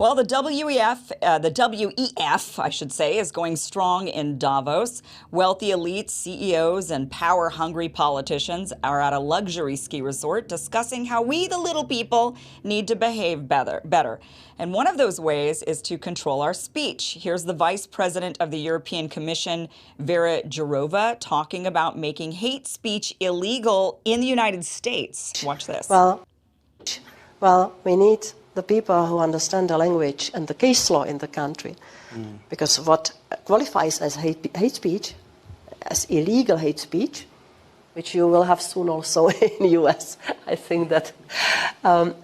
Well, the WEF, I should say, is going strong in Davos. Wealthy elites, CEOs, and power-hungry politicians are at a luxury ski resort discussing how we, the little people, need to behave better. And one of those ways is to control our speech. Here's the Vice President of the European Commission, Vera Jourova, talking about making hate speech illegal in the United States. Watch this. Well, we need the people who understand the language and the case law in the country. Because what qualifies as hate speech, as illegal hate speech, which you will have soon also in the US, I think that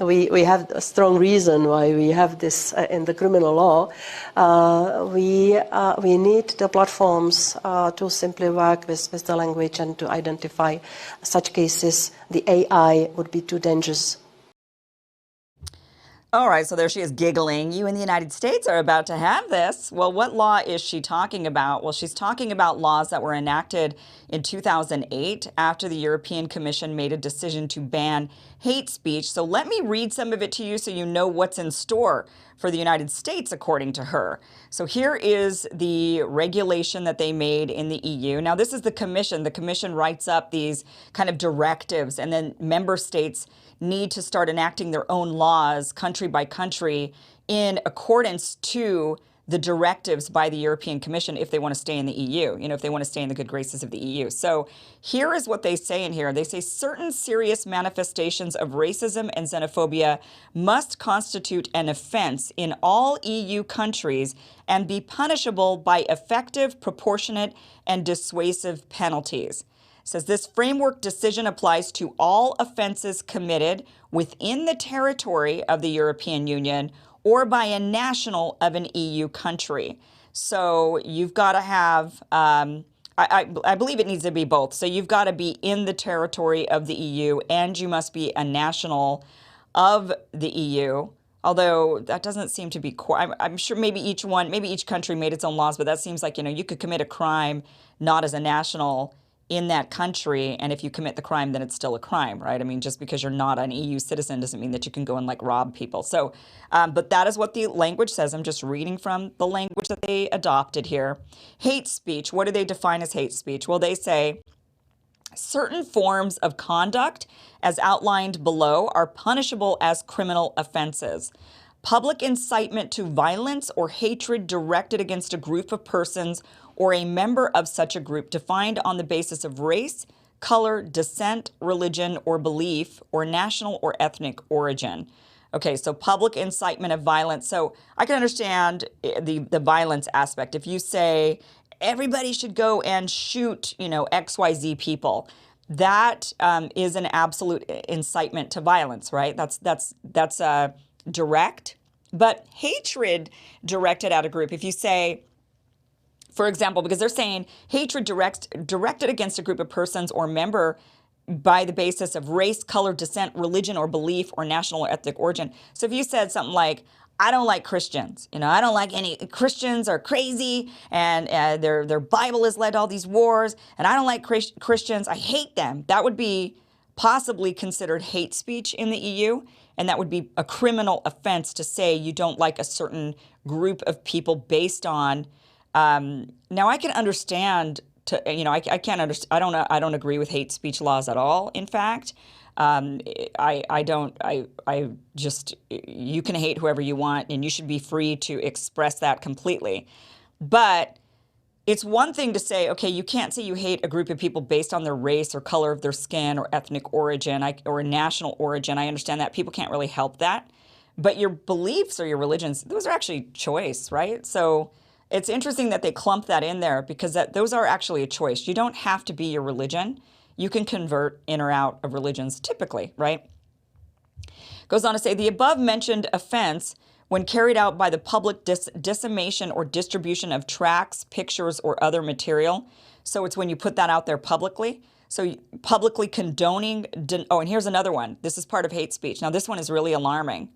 we have a strong reason why we have this in the criminal law. We need the platforms to simply work with the language and to identify such cases. The AI would be too dangerous. All right, so there she is giggling. You in the United States are about to have this. Well, what law is she talking about? Well, she's talking about laws that were enacted in 2008 after the European Commission made a decision to ban hate speech. So let me read some of it to you so you know what's in store for the United States, according to her. So here is the regulation that they made in the EU. Now, this is the Commission. The Commission writes up these kind of directives, and then member states need to start enacting their own laws country by country in accordance to the directives by the European Commission if they want to stay in the EU, if they want to stay in the good graces of the EU. So here is what they say in here. They say certain serious manifestations of racism and xenophobia must constitute an offense in all EU countries and be punishable by effective, proportionate, and dissuasive penalties. It says this framework decision applies to all offenses committed within the territory of the European Union or by a national of an EU country. So you've got to have, I believe it needs to be both. So you've got to be in the territory of the EU and you must be a national of the EU. Although that doesn't seem to be quite, I'm sure maybe each country made its own laws, but that seems like, you could commit a crime not as a national in that country, and if you commit the crime, then it's still a crime, right? I mean, just because you're not an EU citizen doesn't mean that you can go and rob people. So, but that is what the language says. I'm just reading from the language that they adopted here. Hate speech, what do they define as hate speech? Well, they say certain forms of conduct as outlined below are punishable as criminal offenses. Public incitement to violence or hatred directed against a group of persons or a member of such a group defined on the basis of race, color, descent, religion, or belief, or national or ethnic origin. Okay, so public incitement of violence. So I can understand the violence aspect. If you say everybody should go and shoot, XYZ people, that is an absolute incitement to violence, right? That's direct. But hatred directed at a group, if you say, for example, because they're saying hatred directed against a group of persons or member by the basis of race, color, descent, religion, or belief, or national or ethnic origin. So if you said something like, I don't like Christians, I don't like any Christians are crazy and their Bible has led to all these wars, and I don't like Christians, I hate them. That would be possibly considered hate speech in the EU, and that would be a criminal offense to say you don't like a certain group of people based on. Now I can understand. I can't understand. I don't agree with hate speech laws at all. In fact, I don't. I just you can hate whoever you want, and you should be free to express that completely. But it's one thing to say, okay, you can't say you hate a group of people based on their race or color of their skin or ethnic origin or national origin. I understand that. People can't really help that. But your beliefs or your religions, those are actually choice, right? So it's interesting that they clump that in there because those are actually a choice. You don't have to be your religion. You can convert in or out of religions typically, right? Goes on to say, the above mentioned offense when carried out by the public dissemination or distribution of tracts, pictures, or other material. So it's when you put that out there publicly. So publicly condoning, and here's another one. This is part of hate speech. Now this one is really alarming.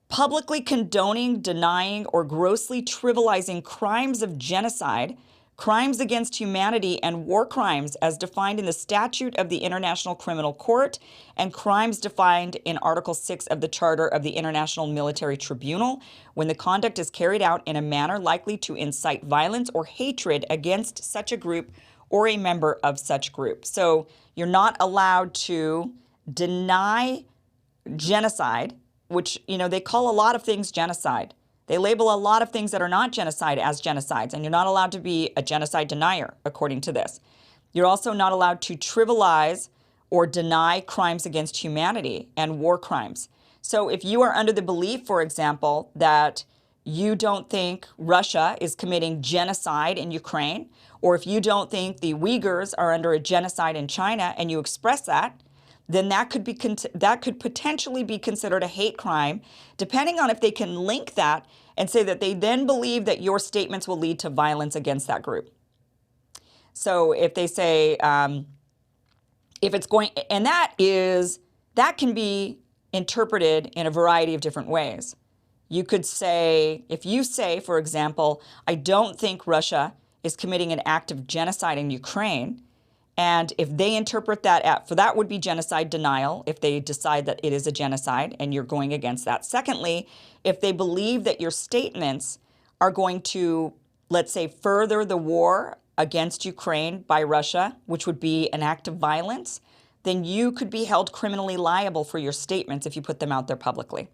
Publicly condoning, denying, or grossly trivializing crimes of genocide crimes against humanity and war crimes as defined in the Statute of the International Criminal Court and crimes defined in Article 6 of the Charter of the International Military Tribunal when the conduct is carried out in a manner likely to incite violence or hatred against such a group or a member of such group. So you're not allowed to deny genocide, which, they call a lot of things genocide. They label a lot of things that are not genocide as genocides, and you're not allowed to be a genocide denier, according to this. You're also not allowed to trivialize or deny crimes against humanity and war crimes. So if you are under the belief, for example, that you don't think Russia is committing genocide in Ukraine, or if you don't think the Uyghurs are under a genocide in China and you express that, then that could potentially be considered a hate crime, depending on if they can link that and say that they then believe that your statements will lead to violence against that group. So if they say, if it's going, and that can be interpreted in a variety of different ways. You could say, if you say, for example, I don't think Russia is committing an act of genocide in Ukraine, and if they interpret that, for that would be genocide denial, if they decide that it is a genocide and you're going against that. Secondly, if they believe that your statements are going to, let's say, further the war against Ukraine by Russia, which would be an act of violence, then you could be held criminally liable for your statements if you put them out there publicly,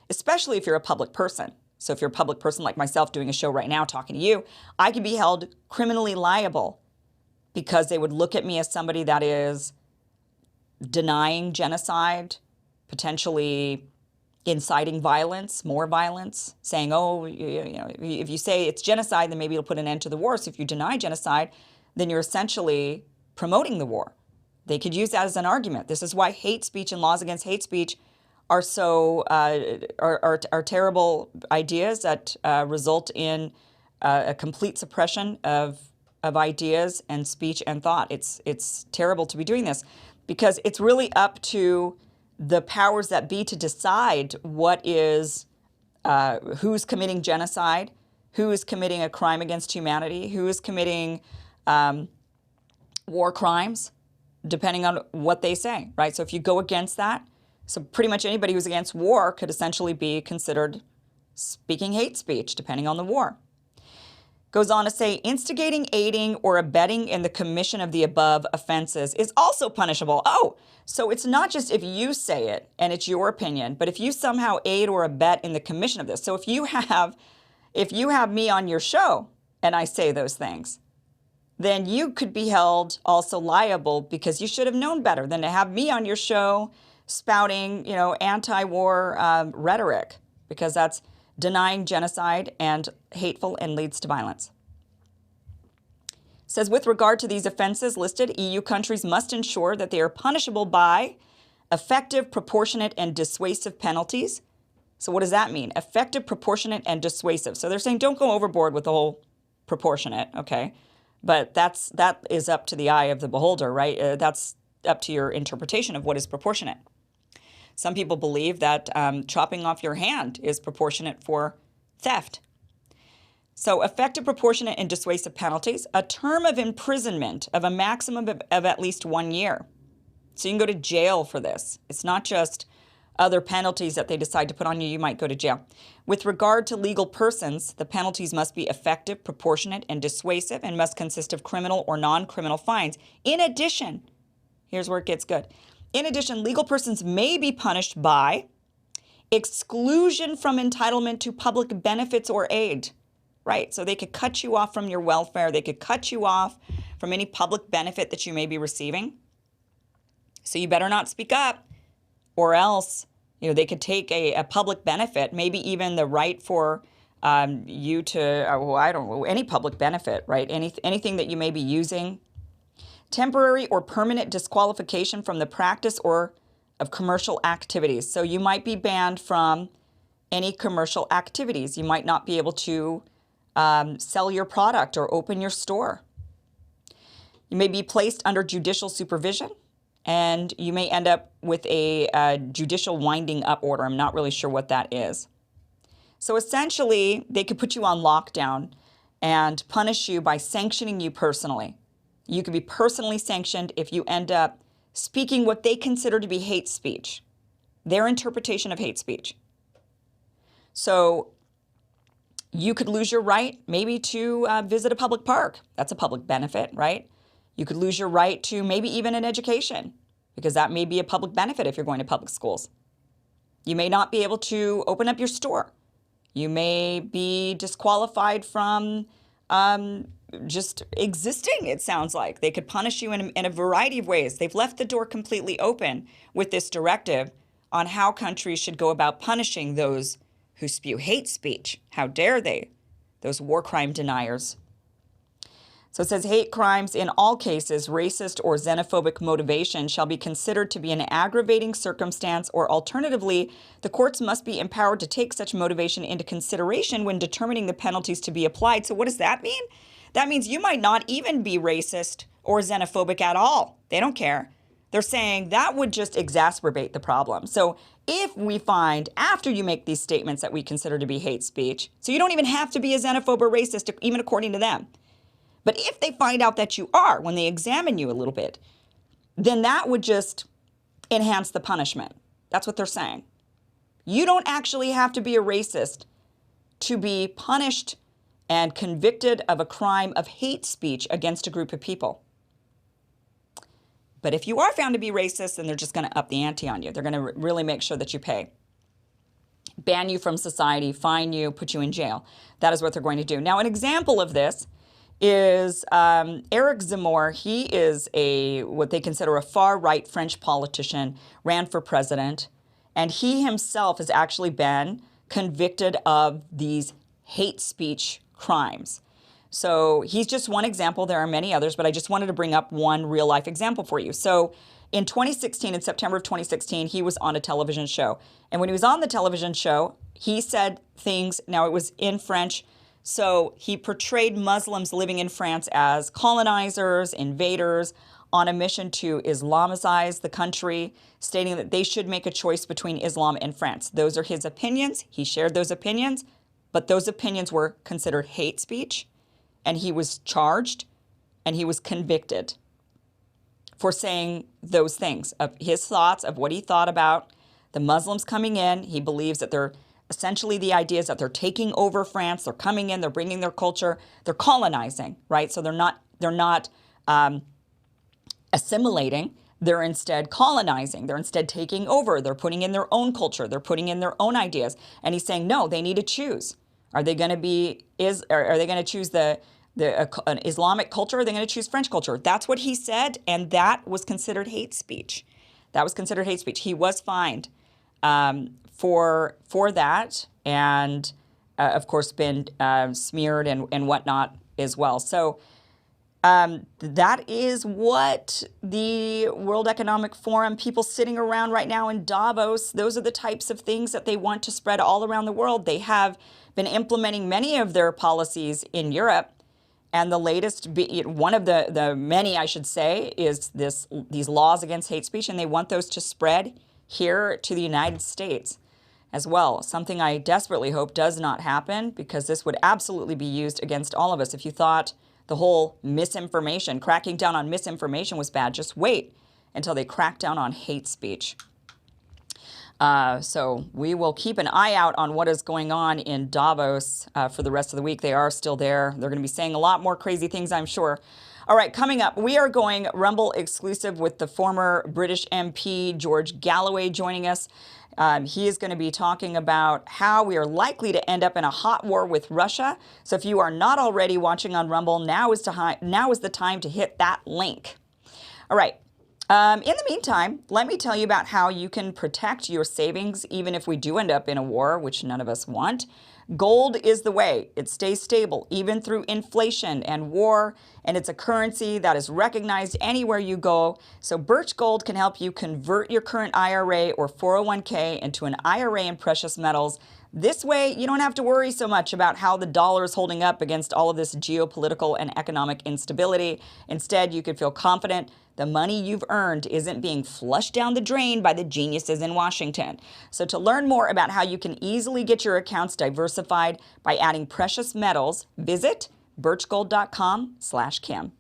especially if you're a public person. So if you're a public person like myself doing a show right now talking to you, I could be held criminally liable because they would look at me as somebody that is denying genocide, potentially inciting violence, more violence, saying, oh, if you say it's genocide, then maybe it'll put an end to the war. So if you deny genocide, then you're essentially promoting the war. They could use that as an argument. This is why hate speech and laws against hate speech are so are terrible ideas that result in a complete suppression of ideas and speech and thought. It's terrible to be doing this because it's really up to the powers that be to decide what is, who's committing genocide, who is committing a crime against humanity, who is committing war crimes, depending on what they say, right? So if you go against that, so pretty much anybody who's against war could essentially be considered speaking hate speech, depending on the war. Goes on to say, instigating, aiding, or abetting in the commission of the above offenses is also punishable. Oh, so it's not just if you say it and it's your opinion, but if you somehow aid or abet in the commission of this. So if you have me on your show and I say those things, then you could be held also liable because you should have known better than to have me on your show spouting, anti-war rhetoric, because that's denying genocide and hateful and leads to violence. It says, with regard to these offenses listed, EU countries must ensure that they are punishable by effective, proportionate, and dissuasive penalties. So what does that mean? Effective, proportionate, and dissuasive. So they're saying don't go overboard with the whole proportionate, okay? But that is up to the eye of the beholder, right? That's up to your interpretation of what is proportionate. Some people believe that chopping off your hand is proportionate for theft. So effective, proportionate, and dissuasive penalties, a term of imprisonment of a maximum of at least 1 year. So you can go to jail for this. It's not just other penalties that they decide to put on you. You might go to jail. With regard to legal persons, the penalties must be effective, proportionate, and dissuasive and must consist of criminal or non-criminal fines. In addition, here's where it gets good. In addition, legal persons may be punished by exclusion from entitlement to public benefits or aid, right? So they could cut you off from your welfare. They could cut you off from any public benefit that you may be receiving. So you better not speak up, or else, they could take a public benefit, maybe even the right for you to, I don't know, any public benefit, right? Anything that you may be using. Temporary or permanent disqualification from the practice or of commercial activities. So you might be banned from any commercial activities. You might not be able to sell your product or open your store. You may be placed under judicial supervision, and you may end up with a judicial winding up order. I'm not really sure what that is. So essentially, they could put you on lockdown and punish you by sanctioning you personally. You could be personally sanctioned if you end up speaking what they consider to be hate speech, their interpretation of hate speech. So you could lose your right maybe to visit a public park. That's a public benefit, right? You could lose your right to maybe even an education, because that may be a public benefit if you're going to public schools. You may not be able to open up your store. You may be disqualified from just existing, it sounds like. They could punish you in a variety of ways. They've left the door completely open with this directive on how countries should go about punishing those who spew hate speech. How dare they? Those war crime deniers. So it says hate crimes in all cases, racist or xenophobic motivation shall be considered to be an aggravating circumstance, or alternatively, the courts must be empowered to take such motivation into consideration when determining the penalties to be applied. So what does that mean? That means you might not even be racist or xenophobic at all. They don't care. They're saying that would just exacerbate the problem. So if we find after you make these statements that we consider to be hate speech, so you don't even have to be a xenophobe or racist, even according to them. But if they find out that you are, when they examine you a little bit, then that would just enhance the punishment. That's what they're saying. You don't actually have to be a racist to be punished and convicted of a crime of hate speech against a group of people. But if you are found to be racist, then they're just going to up the ante on you. They're going to really make sure that you pay. Ban you from society, fine you, put you in jail. That is what they're going to do. Now, an example of this is Eric Zemmour. He is what they consider a far-right French politician, ran for president, and he himself has actually been convicted of these hate speech crimes. So he's just one example. There are many others, but I just wanted to bring up one real-life example for you. So in 2016, in September of 2016, he was on a television show. And when he was on the television show, he said things, now it was in French, so he portrayed Muslims living in France as colonizers, invaders, on a mission to Islamize the country, stating that they should make a choice between Islam and France. Those are his opinions. He shared those opinions, but those opinions were considered hate speech, and he was charged and he was convicted for saying those things, of his thoughts, of what he thought about the Muslims coming in. He believes that they're essentially, the idea is that they're taking over France, they're coming in, they're bringing their culture, they're colonizing, right? So they're not assimilating, they're instead colonizing, they're instead taking over, they're putting in their own culture, they're putting in their own ideas. And he's saying, no, they need to choose. Are they going to choose an Islamic culture, or are they going to choose French culture? That's what he said, and that was considered hate speech. That was considered hate speech. He was fined for that, and of course been smeared and whatnot as well. So that is what the World Economic Forum, people sitting around right now in Davos, those are the types of things that they want to spread all around the world. They have been implementing many of their policies in Europe, and the latest, one of the many, I should say, is these laws against hate speech, and they want those to spread here to the United States as well. Something I desperately hope does not happen, because this would absolutely be used against all of us. If you thought the whole misinformation, cracking down on misinformation was bad, just wait until they crack down on hate speech. So we will keep an eye out on what is going on in Davos for the rest of the week. They are still there. They're going to be saying a lot more crazy things, I'm sure. All right, coming up, we are going Rumble exclusive with the former British MP, George Galloway, joining us. He is going to be talking about how we are likely to end up in a hot war with Russia. So if you are not already watching on Rumble, now is the time to hit that link. All right. In the meantime, let me tell you about how you can protect your savings even if we do end up in a war, which none of us want. Gold is the way. It stays stable even through inflation and war, and it's a currency that is recognized anywhere you go. So Birch Gold can help you convert your current IRA or 401k into an IRA in precious metals. This way, you don't have to worry so much about how the dollar is holding up against all of this geopolitical and economic instability. Instead, you can feel confident the money you've earned isn't being flushed down the drain by the geniuses in Washington. So to learn more about how you can easily get your accounts diversified by adding precious metals, visit birchgold.com/Kim.